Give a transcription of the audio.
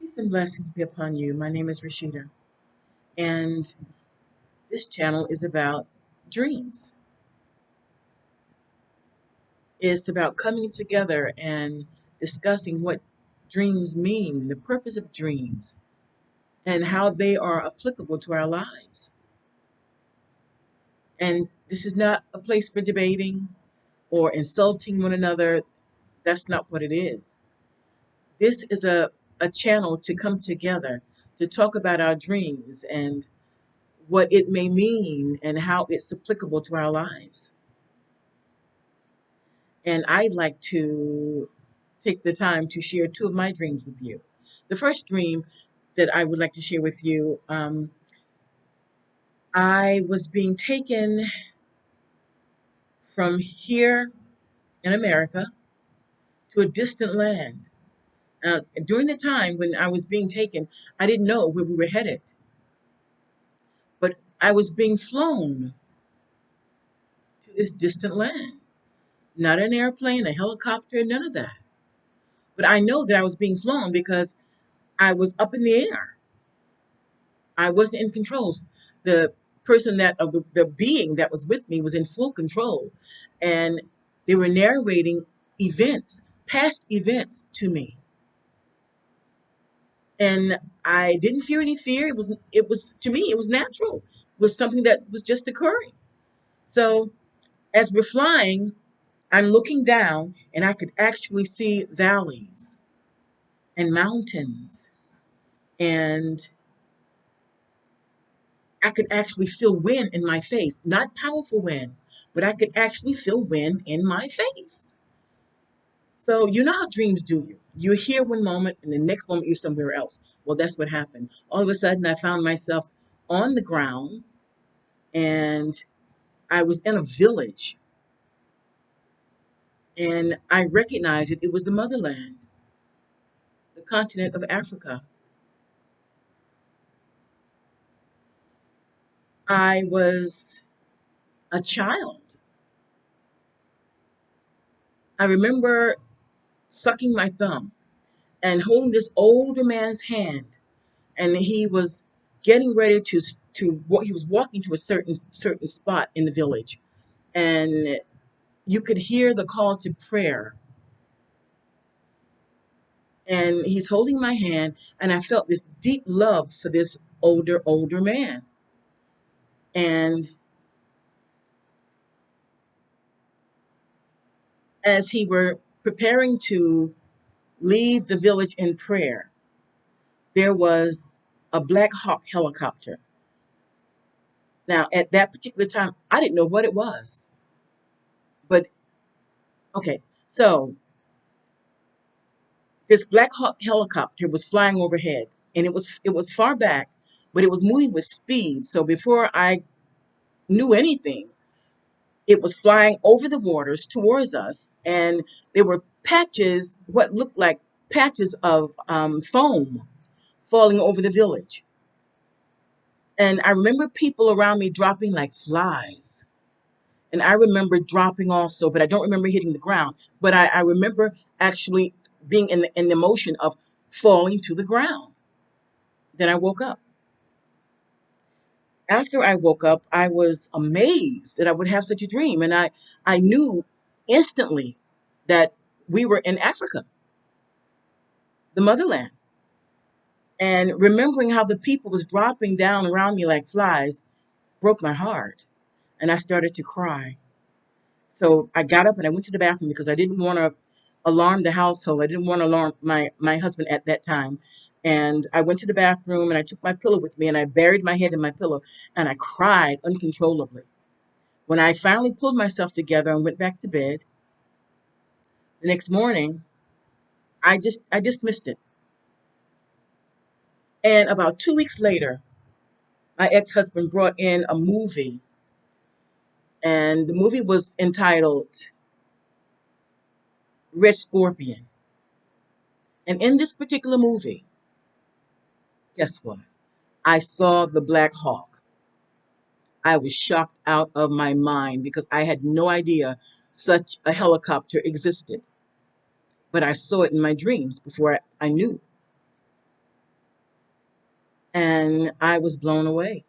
Peace and blessings be upon you. My name is Rashida, and this channel is about dreams. It's about coming together and discussing what dreams mean, the purpose of dreams, and how they are applicable to our lives. And this is not a place for debating or insulting one another. That's not what it is. This is a channel to come together to talk about our dreams and what it may mean and how it's applicable to our lives. And I'd like to take the time to share two of my dreams with you. The first dream that I would like to share with you, I was being taken from here in America to a distant land. During the time when I was being taken, I didn't know where we were headed, but I was being flown to this distant land. Not an airplane, a helicopter, none of that. But I know that I was being flown because I was up in the air. I wasn't in control. The person that, of the being that was with me was in full control. And they were narrating events, past events to me. And I didn't feel any fear. It was to me, it was natural. It was something that was just occurring. So as we're flying, I'm looking down and I could actually see valleys and mountains, and I could actually feel wind in my face. Not powerful wind, but I could actually feel wind in my face. So you know how dreams do you. You're here one moment and the next moment you're somewhere else. Well, that's what happened. All of a sudden I found myself on the ground and I was in a village, and I recognized it. It was the motherland, the continent of Africa. I was a child. I remember sucking my thumb and holding this older man's hand, and he was getting ready to he was walking to a certain spot in the village, and you could hear the call to prayer, and he's holding my hand, and I felt this deep love for this older man. And as he were preparing to lead the village in prayer, there was a Black Hawk helicopter. Now, at that particular time, I didn't know what it was. But okay, so this Black Hawk helicopter was flying overhead, and it was far back, but it was moving with speed. So before I knew anything, it was flying over the waters towards us, and there were patches, what looked like patches of foam falling over the village. And I remember people around me dropping like flies. And I remember dropping also, but I don't remember hitting the ground. But I remember actually being in the motion of falling to the ground. Then I woke up. After I woke up, I was amazed that I would have such a dream. And I knew instantly that we were in Africa, the motherland. And remembering how the people was dropping down around me like flies broke my heart. And I started to cry. So I got up and I went to the bathroom because I didn't want to alarm the household. I didn't want to alarm my husband at that time. And I went to the bathroom and I took my pillow with me and I buried my head in my pillow and I cried uncontrollably. When I finally pulled myself together and went back to bed, the next morning, I dismissed it. And about 2 weeks later, my ex-husband brought in a movie, and the movie was entitled Red Scorpion. And in this particular movie, guess what? I saw the Black Hawk. I was shocked out of my mind because I had no idea such a helicopter existed. But I saw it in my dreams before I knew. And I was blown away.